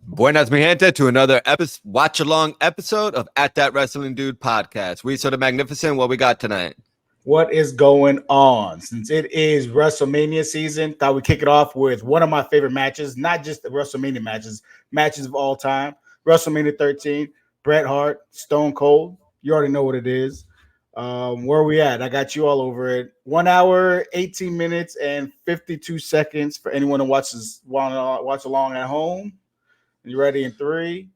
Buenas, mi gente, to another watch-along episode of At That Wrestling Dude podcast. We sort of magnificent. What we got tonight? What is going on? Since it is WrestleMania season, thought we'd kick it off with one of my favorite matches, not just the WrestleMania matches of all time. WrestleMania 13, Bret Hart, Stone Cold. You already know what it is. Where are we at? I got you all over it. 1 hour, 18 minutes, and 52 seconds for anyone who want to watch along at home. You ready in 3,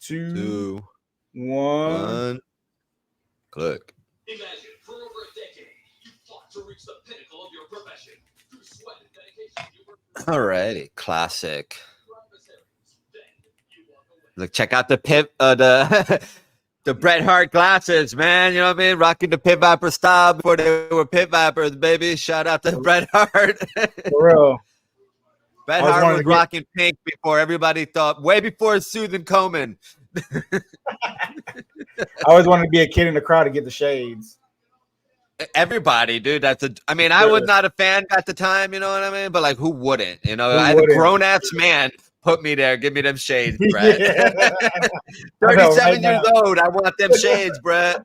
2, 1. Click. Imagine for over a decade, you fought to reach the pinnacle of your profession. Through sweat and dedication, you were Alrighty, classic. then you walk away. Look, check out the the Bret Hart glasses, man. You know what I mean? Rocking the Pit Viper style before they were Pit Vipers, baby. Shout out to Bret Hart. For real. Bret I was Hart wanting was to get- rocking pink before everybody thought, way before Susan Komen. I always wanted to be a kid in the crowd to get the shades. Everybody, dude. I was not a fan at the time, you know what I mean? But like, who wouldn't? You know, Who I had a wouldn't? grown-ass man put me there. Give me them shades, Brett. Yeah. 37 right years old. I want them shades, Brett.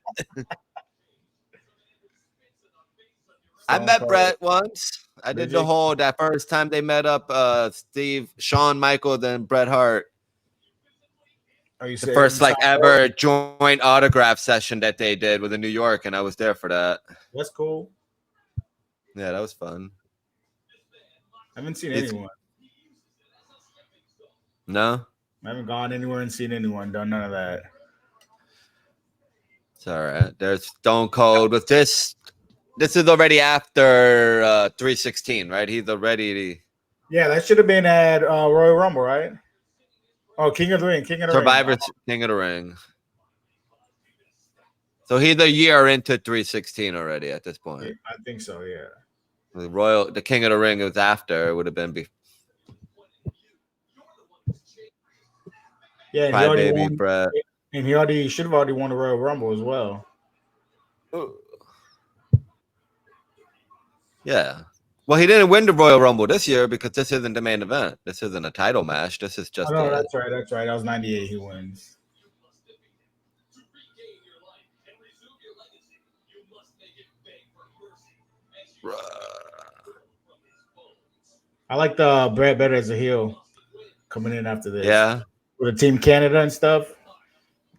I Stone met Cold. Brett once. I did Did you? that first time they met up, Shawn Michaels and Bret Hart. Oh, you The said first you like signed ever up? joint autograph session that they did with in New York, and I was there for that. That's cool. Yeah, that was fun. I haven't seen It's- anyone. No? I haven't gone anywhere and seen anyone. Done none of that. It's all right. There's Stone Cold with this. This is already after 316, right? He's already Yeah, that should have been at Royal Rumble, right? Oh, King of the Ring. Survivor King of the Ring. So he's a year into 316 already at this Yeah, point. I think so. Yeah. The King of the Ring was after. It would have been Yeah, and he Cry already Baby won. Brett. And he should have already won the Royal Rumble as well. Yeah. Well, he didn't win the Royal Rumble this year because this isn't the main event. This isn't a title match. This is just Oh, no, a, that's right. That's right. That was 98. He wins. To regain your life and resume your legacy, you must make it beg for mercy. As you from his bones. I like the Bret better as a heel coming in after this. yeah. With the Team Canada and stuff.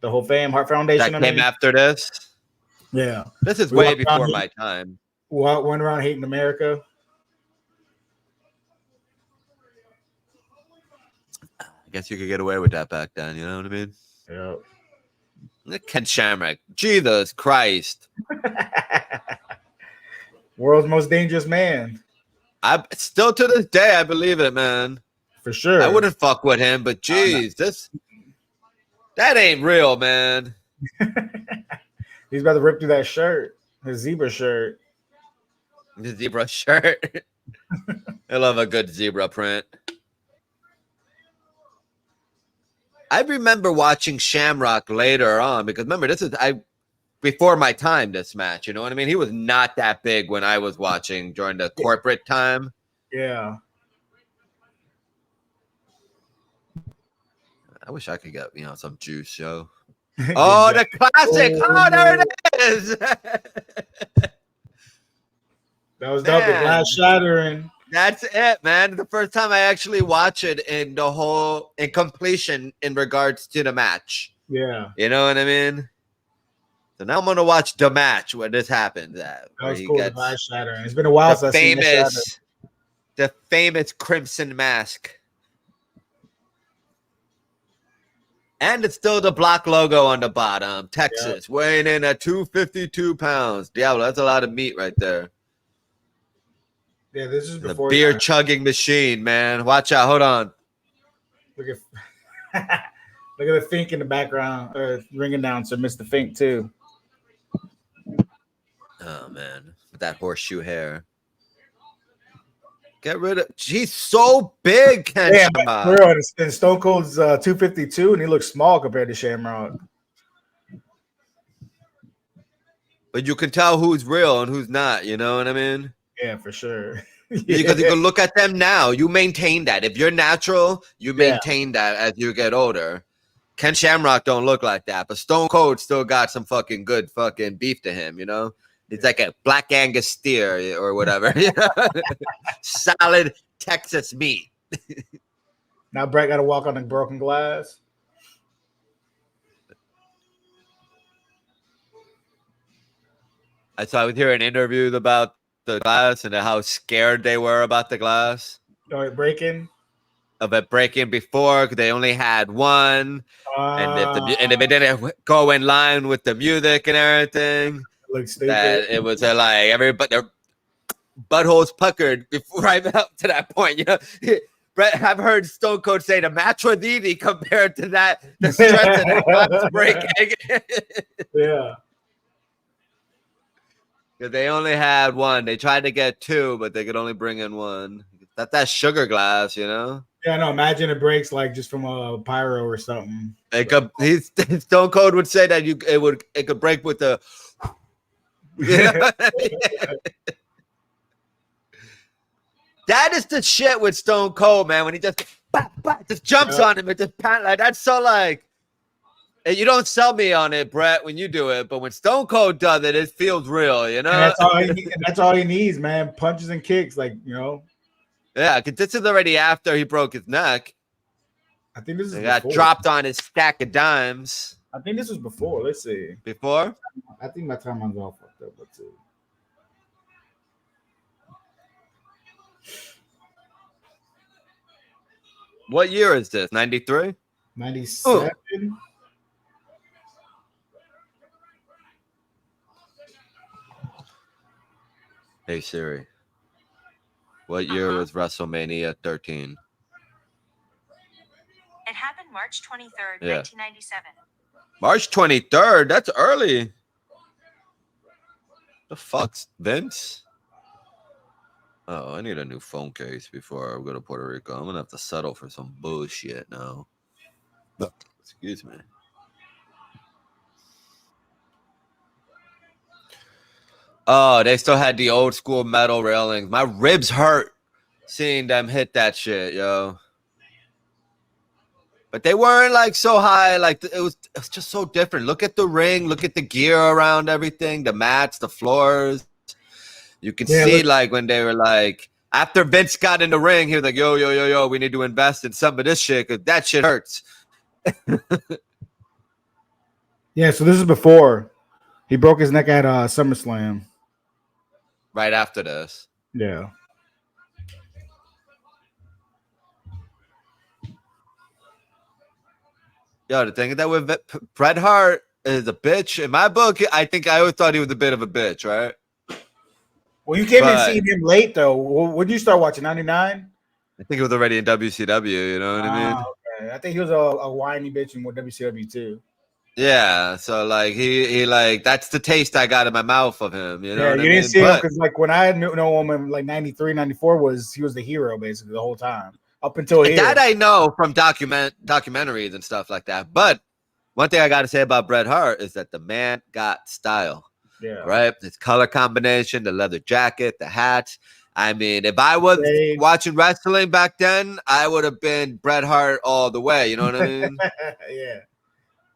The whole Hart Foundation. That came after this. Yeah. This is We way walked around before here- my time. Went around hating America. I guess you could get away with that back then. You know what I mean? Yeah. Look, Ken Shamrock. Jesus Christ. World's most dangerous man. I still to this day I believe it, man. For sure. I wouldn't fuck with him, but geez, that ain't real, man. He's about to rip through that shirt. His zebra shirt. The zebra shirt. I love a good zebra print. I remember watching Shamrock later on because remember this is before my time. This match, you know what I mean? He was not that big when I was watching during the corporate time. Yeah. I wish I could get some juice, yo. Oh, the classic! Oh, there it is. That was dope. The Man. glass shattering. That's it, man. The first time I actually watched it in completion in regards to the match. Yeah. You know what I mean? So now I'm gonna watch the match where this happens at. That Where was he cool. The gets glass shattering. It's been a while since the I've seen that shatter. the famous crimson mask. And it's still the block logo on the bottom. Texas, weighing in at 252 pounds. Diablo, that's a lot of meat right there. Yeah, this is The before beer time. chugging machine, man. Watch out. Hold on. Look at look at the Fink in the background. Ring announcer, Mr. Fink too. Oh, man. With that horseshoe hair. Get rid of. He's so big, Ken Yeah, Shamrock. for real. And Stone Cold's 252, and he looks small compared to Shamrock. But you can tell who's real and who's not. You know what I mean? Yeah, for sure. Because you can look at them now. You maintain that. If you're natural, you maintain that as you get older. Ken Shamrock don't look like that, but Stone Cold still got some fucking good fucking beef to him, you know? He's like a black Angus steer or whatever. You know? Solid Texas meat. Now Bret got to walk on the broken glass. I was hearing interviews about the glass and how scared they were about the glass. Oh, it breaking? Of it breaking before, because they only had one. And if it didn't go in line with the music and everything, looks stupid. that it was like everybody their buttholes puckered before right up to that point. You know, Bret, I've heard Stone Cold say the match was easy compared to that the stress of that glass breaking. Yeah. Because they only had one. They tried to get two, but they could only bring in one. That's sugar glass, you know. Yeah, no. Imagine it breaks like just from a pyro or something. Stone Cold would say that it could break with the. You know? That is the shit with Stone Cold, man. When he just jumps on him and just like that's so like. And you don't sell me on it, Bret, when you do it, but when Stone Cold does it, it feels real, you know. And that's all he needs, man. Punches and kicks, like you know. Yeah, because this is already after he broke his neck. I think this is. He got dropped on his stack of dimes. I think this was before. Let's see. Before? I think my timeline's all fucked up. Let's see. What year is this? 93? 97. Hey Siri. What year was WrestleMania 13? It happened March 23rd, Yeah. 1997. March 23rd? That's early. The fuck's Vince? Oh, I need a new phone case before I go to Puerto Rico. I'm gonna have to settle for some bullshit now. Excuse me. Oh, they still had the old school metal railings. My ribs hurt seeing them hit that shit, yo. But they weren't like so high. Like it was just so different. Look at the ring. Look at the gear around everything. The mats, the floors. You can see like when they were like after Vince got in the ring, he was like, yo, we need to invest in some of this shit because that shit hurts. Yeah, so this is before he broke his neck at SummerSlam. Right after this. Yeah. Yo, the thing is that with Bret Hart is a bitch. In my book, I think I always thought he was a bit of a bitch, right? Well, you came in seeing him late, though. When did you start watching? 99? I think he was already in WCW, you know what I mean? Okay. I think he was a whiny bitch in WCW, too. Yeah, so like he like that's the taste I got in my mouth of him, you know. Yeah, you didn't see him because like when I know him in like 93, 94 he was the hero basically the whole time up until here. That I know from documentaries and stuff like that. But one thing I got to say about Bret Hart is that the man got style. Yeah, right. His color combination, the leather jacket, the hats. I mean, if I was watching wrestling back then, I would have been Bret Hart all the way. You know what I mean? Yeah.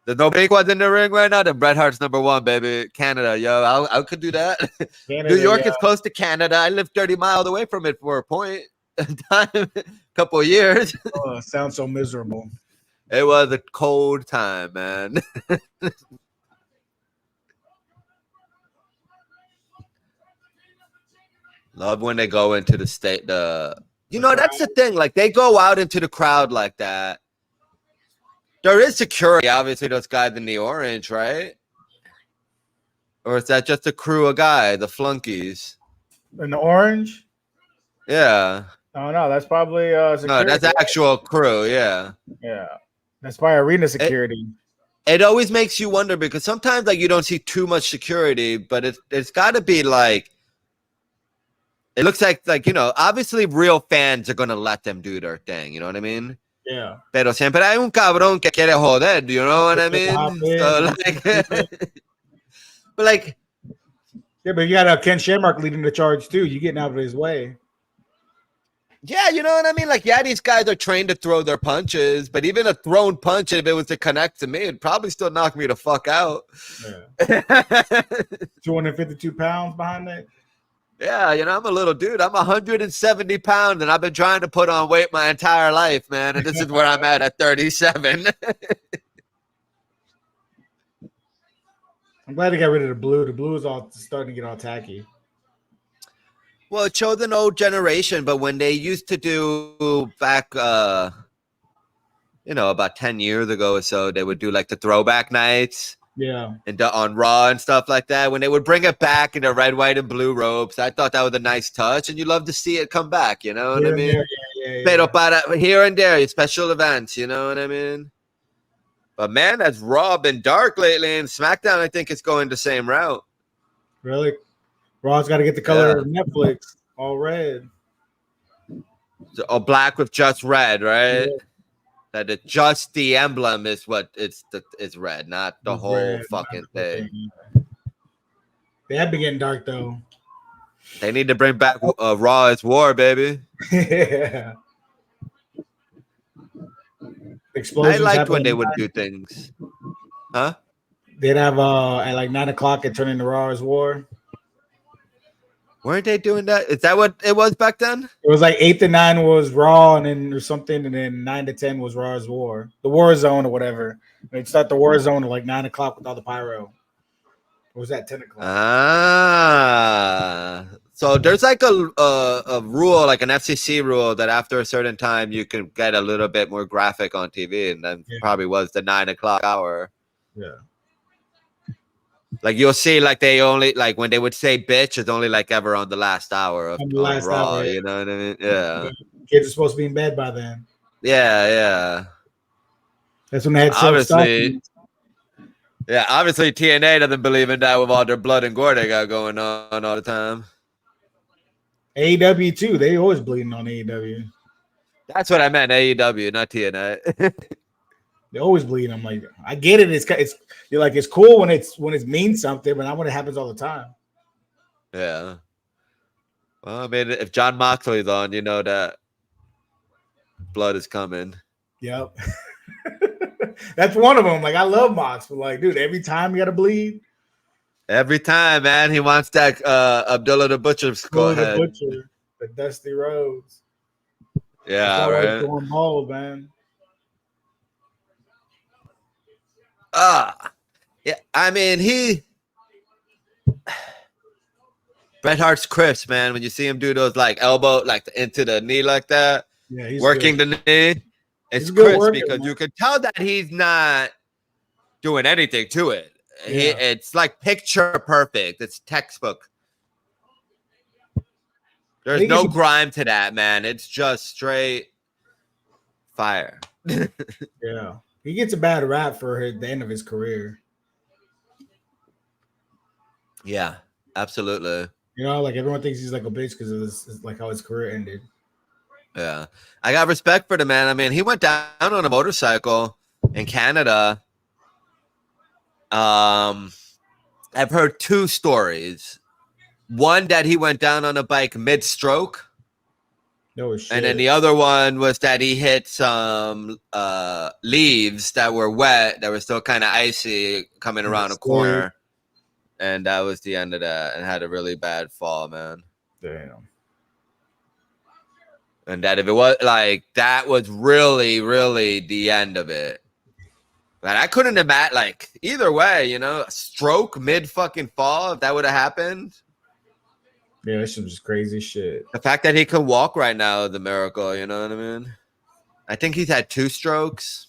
There's no big ones in the ring right now. Then Bret Hart's number one, baby. Canada, yo. I could do that. Canada, New York is close to Canada. I lived 30 miles away from it for a point in time, couple of years. Oh, sounds so miserable. It was a cold time, man. Love when they go into the state. That's the thing. Like they go out into the crowd like that. There is security, obviously, those guys in the orange, right? Or is that just a crew of guys, the flunkies? In the orange? Yeah. Oh, no, that's probably security. No, that's actual crew, yeah. Yeah. That's probably arena security. It always makes you wonder because sometimes like you don't see too much security, but it's got to be like, it looks like, obviously real fans are going to let them do their thing, you know what I mean? Yeah. Pero siempre hay un cabrón que quiere joder, you know what I mean? So, but yeah, but you got Ken Shamrock leading the charge too. You getting out of his way. Yeah, you know what I mean? Like, yeah, these guys are trained to throw their punches, but even a thrown punch, if it was to connect to me, it'd probably still knock me the fuck out. Yeah. 252 pounds behind that. Yeah, you know, I'm a little dude. I'm 170 pounds, and I've been trying to put on weight my entire life, man. And this is where I'm at 37. I'm glad they got rid of the blue. The blue is all starting to get all tacky. Well, it showed an old generation, but when they used to do back, about 10 years ago or so, they would do like the throwback nights. Yeah. And on Raw and stuff like that, when they would bring it back in the red, white, and blue ropes, I thought that was a nice touch, and you love to see it come back. You know what I mean? Pero para here and there, special events. You know what I mean? But man, that's Raw been dark lately, and SmackDown, I think, is going the same route. Really? Raw's got to get the color of Netflix, all red. So, black with just red, right? Yeah. That just the emblem is what it's red, not the whole fucking thing. They have been getting dark though. They need to bring back Raw is War, baby. Yeah. Explosions. I liked when they would do things. Huh? They'd have at like 9:00 it turned into Raw is War. Weren't they doing that? Is that what it was back then? It was like 8 to 9 was Raw, and then or something, and then 9 to 10 was Raw's War, the War Zone or whatever. They'd start the War Zone at like 9:00 with all the pyro. Or was that 10:00? So there's like a rule, like an FCC rule, that after a certain time you can get a little bit more graphic on TV, and then probably was the 9:00 hour. Yeah. Like you'll see, like they only like when they would say "bitch," it's only like ever on the last hour of Raw. You know what I mean? Yeah. Kids are supposed to be in bed by then. Yeah. That's when they had obviously. Yeah, obviously TNA doesn't believe in that with all their blood and gore they got going on all the time. AEW too. They always bleeding on AEW. That's what I meant. AEW, not TNA. They always bleed. I'm like, I get it. It's you're like it's cool when it means something, but not when it happens all the time. Yeah. Well, I mean, if John Moxley's on, you know that blood is coming. Yep. That's one of them. Like I love Mox, but like, dude, every time you gotta bleed. Every time, man, he wants that Abdullah the Butcher's skull head. The Butcher, the Dusty Rhodes. Yeah, right. Going bold, man. Yeah, I mean, Bret Hart's crisp, man. When you see him do those like elbow, like into the knee like that, yeah, he's working good. the knee, it's crisp because you can tell that he's not doing anything to it. Yeah. It's like picture perfect. It's textbook. There's no grime to that, man. It's just straight fire. Yeah. He gets a bad rap for the end of his career. Yeah, absolutely. You know, like everyone thinks he's like a bitch because of this, like how his career ended. Yeah, I got respect for the man. I mean, he went down on a motorcycle in Canada. I've heard two stories. One that he went down on a bike mid-stroke. No shit. And then the other one was that he hit some leaves that were wet, that were still kind of icy coming around a corner. And that was the end of that, and had a really bad fall, man. Damn. And that if it was like, that was really, really the end of it. But I couldn't imagine, like, either way, you know, a stroke mid-fucking fall, if that would have happened. Yeah, this is just crazy shit. The fact that he can walk right now is a miracle, you know what I mean? I think he's had 2 strokes.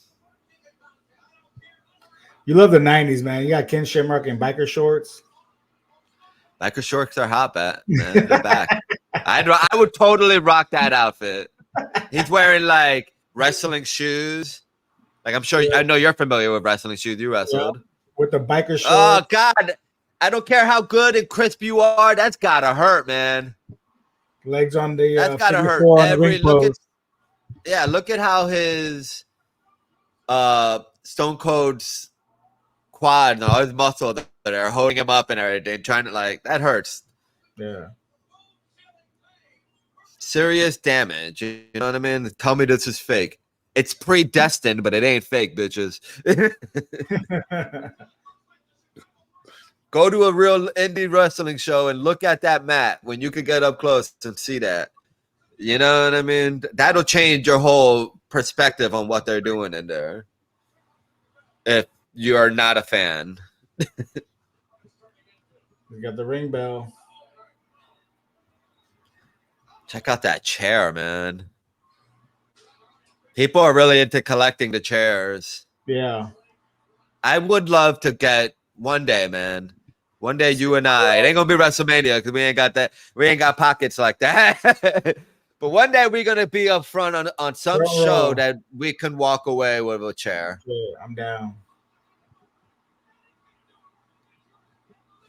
You love the 90s, man. You got Ken Shamrock in biker shorts. Biker shorts are hot, man. They're back. I would totally rock that outfit. He's wearing, like, wrestling shoes. Like, I'm sure, I know you're familiar with wrestling shoes. You wrestled. Yeah, with the biker shorts. Oh, God. I don't care how good and crisp you are. That's gotta hurt, man. Legs on the that's gotta hurt. Look at how his Stone Cold's quad and all his muscle that are holding him up and everything, trying to, like, that hurts. Yeah. serious damage. You know what I mean? Tell me this is fake. It's predestined, but it ain't fake, bitches. Go to a real indie wrestling show and look at that mat when you could get up close and see that. You know what I mean? That'll change your whole perspective on what they're doing in there. If you are not a fan. We got the ring bell. Check out that chair, man. People are really into collecting the chairs. Yeah. I would love to get one day, man. One day, you and I. It ain't gonna be WrestleMania because we ain't got that. We ain't got pockets like that. But one day we're gonna be up front on some show that we can walk away with a chair. Yeah, I'm down.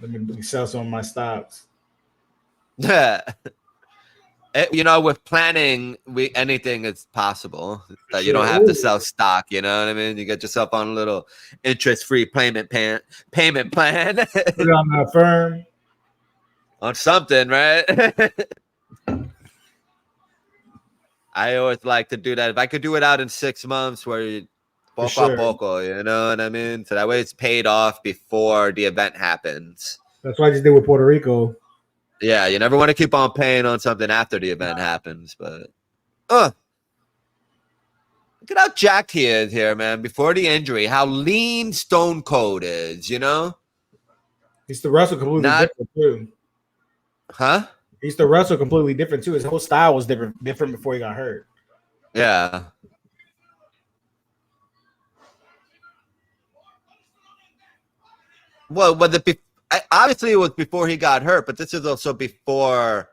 Let me sell some of my stocks. You know, with planning, anything is possible. That you don't have to sell stock. You know what I mean? You get yourself on a little interest-free payment plan. Put it on my firm. On something, right? I always like to do that. If I could do it out in 6 months, where you poco a poco, you know what I mean? So that way it's paid off before the event happens. That's what I just did with Puerto Rico. Yeah, you never want to keep on paying on something after the event happens, but look at how jacked he is here, man. Before the injury, how lean Stone Cold is, you know? He's the wrestle completely different too. Huh? He's the wrestle completely different too. His whole style was different before he got hurt. Yeah. Well, obviously it was before he got hurt, but this is also before.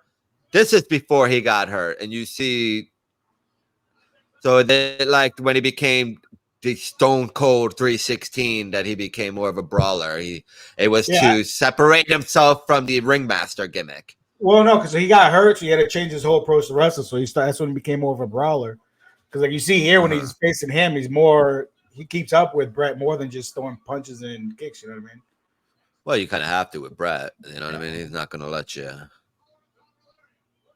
This is before he got hurt, and you see. So like when he became the Stone Cold 316, that he became more of a brawler. It was to separate himself from the ringmaster gimmick. Well, no, because he got hurt, so he had to change his whole approach to wrestling. So that's when he became more of a brawler. Because like you see here, when he's facing him, he keeps up with Bret more than just throwing punches and kicks. You know what I mean? Well, you kind of have to with Bret. You know what I mean? He's not going to let you.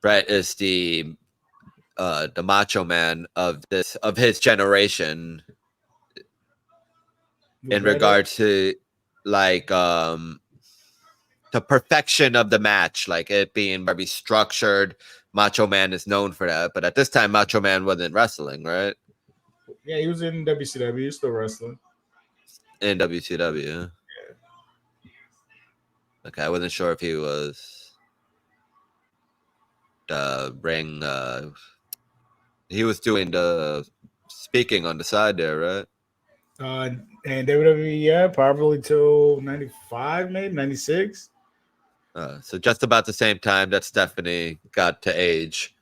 Bret is the macho man of his generation in regards to like the perfection of the match, like it being very structured. Macho Man is known for that, but at this time, Macho Man wasn't wrestling, right? Yeah, he was in WCW. He's still wrestling in WCW. Yeah. Okay, I wasn't sure if he was the ring. He was doing the speaking on the side there, right? And WWE, yeah, probably till 95, maybe 96. So just about the same time that Stephanie got to age.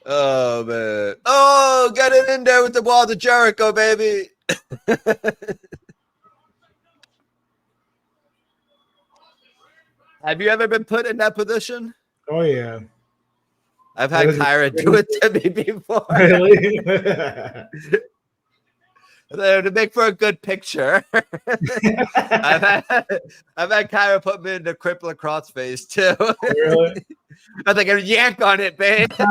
Oh man! Oh, get it in there with the walls of Jericho, baby. Have you ever been put in that position? Oh yeah. I've had Kyra do it to me before. Really? To make for a good picture. I've had Kyra put me in the crippler crossface too. Really? I was like, yank on it, babe. You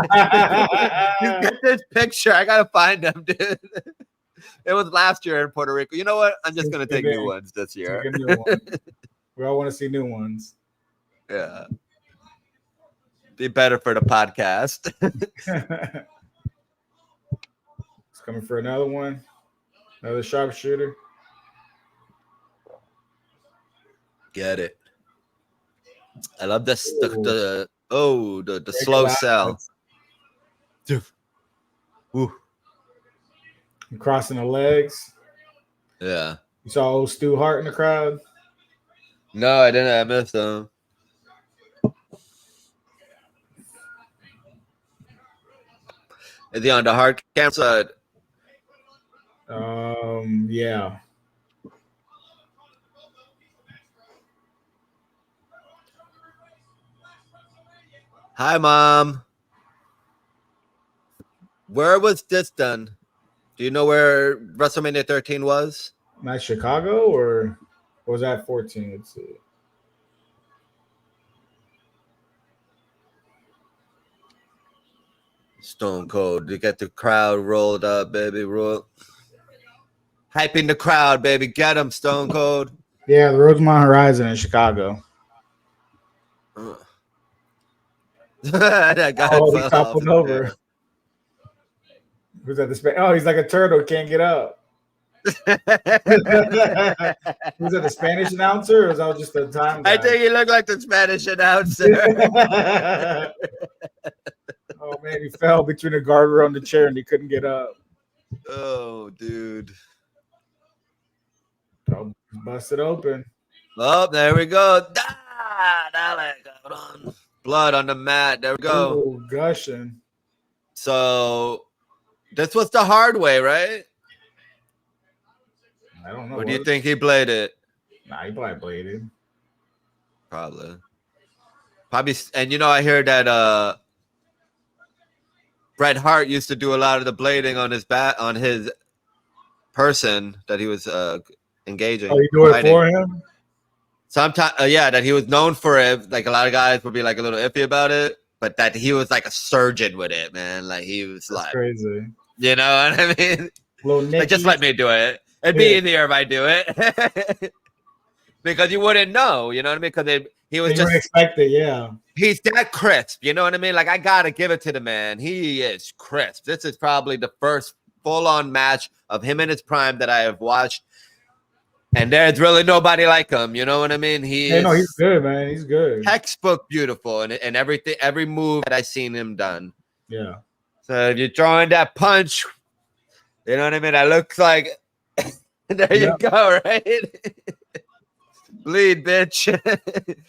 get this picture. I gotta find them, dude. It was last year in Puerto Rico. You know what? I'm just gonna take new ones this year. We all want to see new ones. Yeah. Be better for the podcast. It's coming for another one. Another sharpshooter. Get it. I love this. The slow sell. I'm crossing the legs. Yeah. You saw old Stu Hart in the crowd? No, I didn't. I missed him. Is he on the hard cam side? Yeah. Hi, Mom. Where was this done? Do you know where WrestleMania 13 was? Not Chicago or was that 14? Let's see. Stone Cold. You get the crowd rolled up, baby. Hyping the crowd, baby. Get them, Stone Cold. Yeah, the Rosemont Horizon in Chicago. That guy Oh, he fell off. toppled over. Who's at the Oh, he's like a turtle, can't get up. Was that the Spanish announcer, or was that just the time guy? I think he looked like the Spanish announcer. Oh man, he fell between the guardrail and the chair, and he couldn't get up. Oh, dude. Oh, busted open. Oh, there we go. Blood on the mat. There we go. Oh, gushing. So this was the hard way, right? I don't know. Or do you think he played it? Nah, he probably bladed. Probably. And I hear that Bret Hart used to do a lot of the blading on his person that he was engaging. Oh, you do it for him? Sometimes, that he was known for it. Like a lot of guys would be like a little iffy about it, but that he was like a surgeon with it, man. Like he was That's crazy. You know what I mean? Like, just let me do it. It'd be easier if I do it. Because you wouldn't know, you know what I mean? Because he was just expected, yeah. He's that crisp, you know what I mean? Like I gotta give it to the man. He is crisp. This is probably the first full-on match of him in his prime that I have watched. And there's really nobody like him. You know what I mean? He's good, man. He's good. Textbook beautiful and everything, every move that I've seen him done. Yeah. So if you're throwing that punch, you know what I mean? That looks like there you go, right? Bleed, bitch.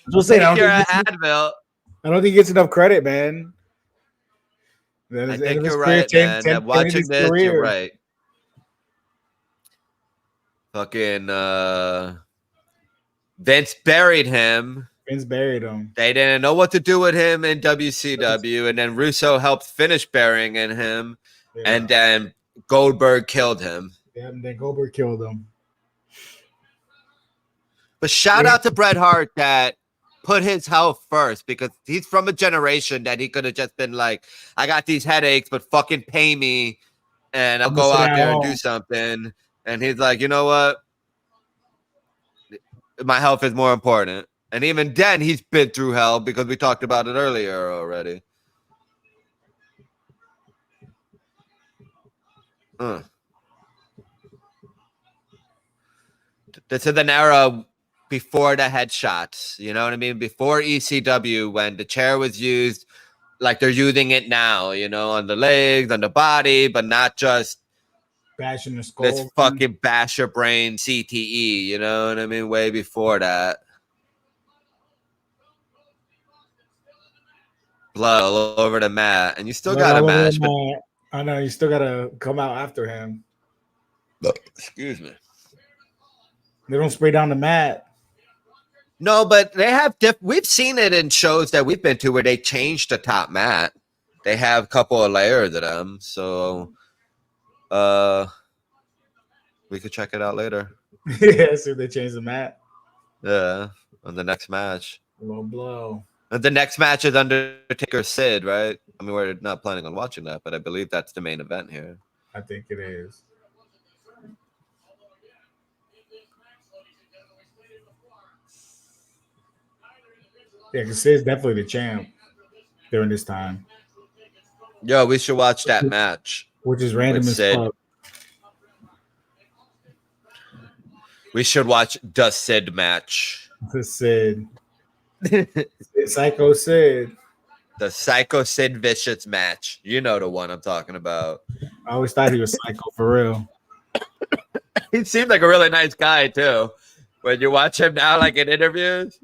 Advil. I don't think he gets enough credit, man. I think you're right, man. Watching this, you're right. Fucking Vince buried him. They didn't know what to do with him in WCW, and then Russo helped finish burying him, and then Goldberg killed him. Yeah, and then Goldberg killed him. But shout out to Bret Hart that put his health first, because he's from a generation that he could have just been like, I got these headaches, but fucking pay me, and I'll go out there and do something. And he's like, you know what? My health is more important. And even then, he's been through hell because we talked about it earlier already. This is an era before the headshots. You know what I mean? Before ECW, when the chair was used like they're using it now, on the legs, on the body, but not just bashing the skull. Let's fucking bash your brain CTE, you know what I mean? Way before that. Blood all over the mat. And you still got a match. I know, you still got to come out after him. Excuse me. They don't spray down the mat. No, but they have we've seen it in shows that we've been to where they changed the top mat. They have a couple of layers of them. So we could check it out later. Yeah, see if they change the mat. Yeah, on the next match. Low blow. The next match is Undertaker Sid, right? I mean, we're not planning on watching that, but I believe that's the main event here. I think it is. Yeah, because Sid's definitely the champ during this time. Yo, we should watch that match. Which is random as fuck. We should watch the Sid match. The Sid. Psycho Sid. The Psycho Sid Vicious match. You know the one I'm talking about. I always thought he was psycho for real. He seemed like a really nice guy, too. When you watch him now, like in interviews.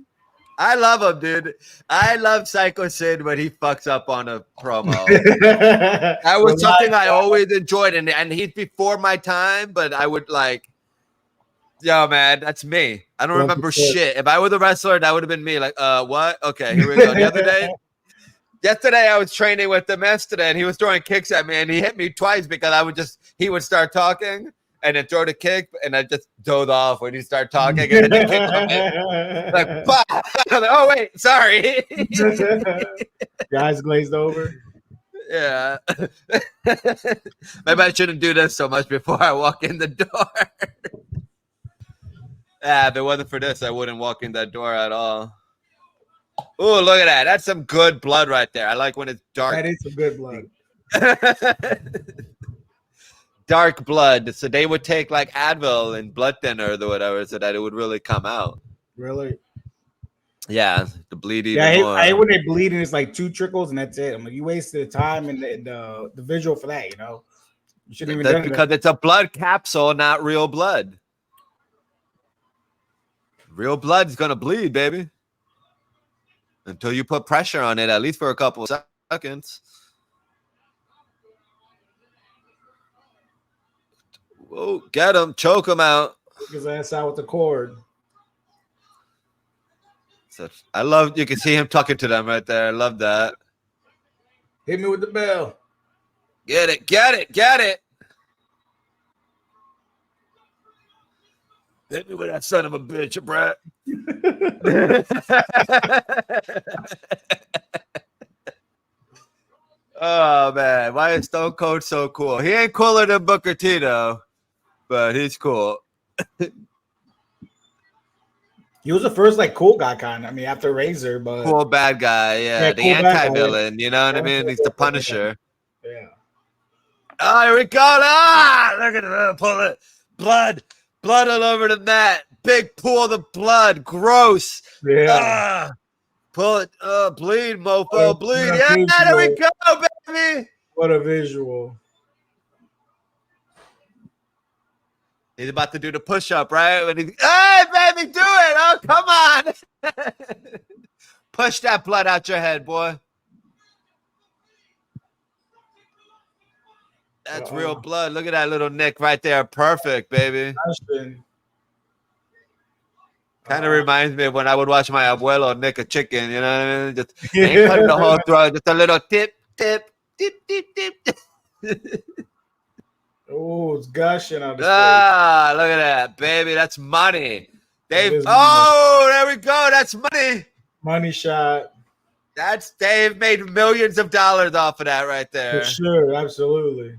I love him, dude. I love Psycho Sid when he fucks up on a promo. That was something I always enjoyed. And he's before my time, but I would like, yo, man, that's me. I don't remember shit. If I was a wrestler, that would have been me. Like, what? Okay, here we go. Yesterday I was training with him yesterday, and he was throwing kicks at me, and he hit me twice because I would just he would start talking and then throw the kick, and I just dozed off when he started talking, and then the kick come in. Like, bah! Oh wait, sorry. Your eyes glazed over. Yeah. Maybe I shouldn't do this so much before I walk in the door. If it wasn't for this, I wouldn't walk in that door at all. Oh, look at that. That's some good blood right there. I like when it's dark. That is some good blood. Dark blood. So they would take like Advil and blood thinners or whatever so that it would really come out. Really? Yeah, to bleed even Yeah, more. I hate when they bleed and it's like 2 trickles and that's it. I'm like, you wasted the time and the visual for that, you know? You shouldn't even That's done because it's a blood capsule, not real blood. Real blood's gonna bleed, baby. Until you put pressure on it, at least for a couple of seconds. Whoa, get him, choke him out. Took his ass out with the cord. I love, you can see him talking to them right there. I love that. Hit me with the bell. Get it, get it, get it. Hit me with that son of a bitch, Bret. Oh, man. Why is Stone Cold so cool? He ain't cooler than Booker T, though, but he's cool. He was the first like cool guy kind of. I mean, after Razor, but Cool bad guy, yeah. The cool bad guy, anti-villain, you know what I mean? He's the Punisher. yeah. Oh, here we go. Ah, look at him. Pull it. Blood all over the mat. Big pool of blood. Gross. Yeah. Ah, pull it. Bleed, mofo. Bleed. What a Yeah, there we visual. go, baby. What a visual. He's about to do the push-up, right? When he's, hey, baby, do it. Oh, come on. Push that blood out your head, boy. That's real blood. Look at that little nick right there. Perfect, baby. Kind of reminds me of when I would watch my abuelo nick a chicken. You know what I mean? Just ain't cutting the whole throat. Just a little tip, tip, tip, tip, tip. Oh, it's gushing out. Ah, look at that, baby. That's money. Dave. There we go. That's money. Money shot. That's Dave made millions of dollars off of that right there. For sure, absolutely.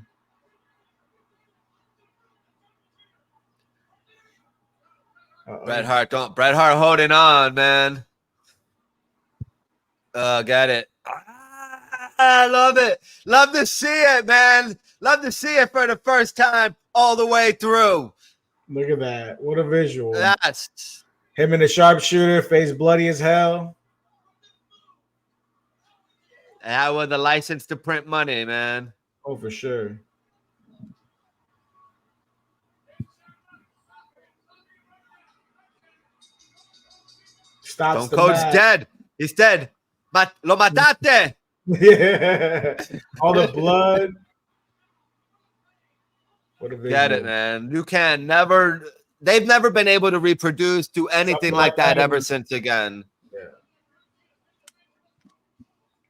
Bret Hart holding on, man. Got it. I love it. Love to see it, man. Love to see it for the first time all the way through. Look at that. What a visual. That's him and the sharpshooter, face bloody as hell. that was the license to print money, man. Oh, for sure. Stops Stone Cold's dead. He's dead. Lo matate. Yeah. All the blood. What a visual. Get it, man. You can never. They've never been able to reproduce, do anything like that ever since again. Yeah.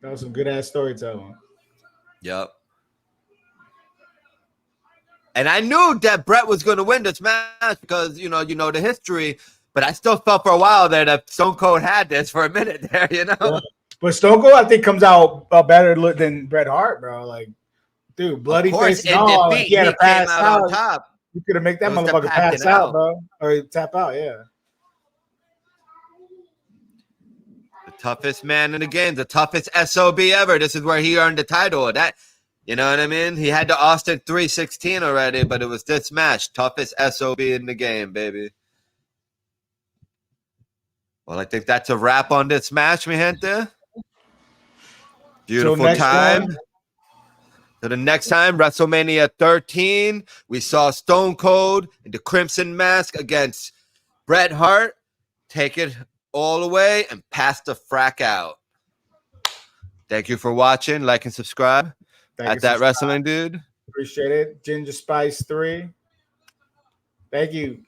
That was some good ass storytelling. Yep. And I knew that Bret was going to win this match because you know the history. But I still felt for a while there that Stone Cold had this for a minute there, you know. Yeah. But Stone Cold, I think, comes out better than Bret Hart, bro. Like, dude, bloody face and all. He had to pass out on top. You could have made that motherfucker pass out, bro, or tap out. Yeah. The toughest man in the game, the toughest SOB ever. This is where he earned the title. That, you know what I mean? He had the Austin 316 already, but it was this match, toughest SOB in the game, baby. Well, I think that's a wrap on this match, mi gente. Beautiful time. So the next time, WrestleMania 13, we saw Stone Cold in the Crimson Mask against Bret Hart. Take it all away and pass the frack out. Thank you for watching. Like and subscribe at That Wrestling Dude. Appreciate it. Ginger Spice 3. Thank you.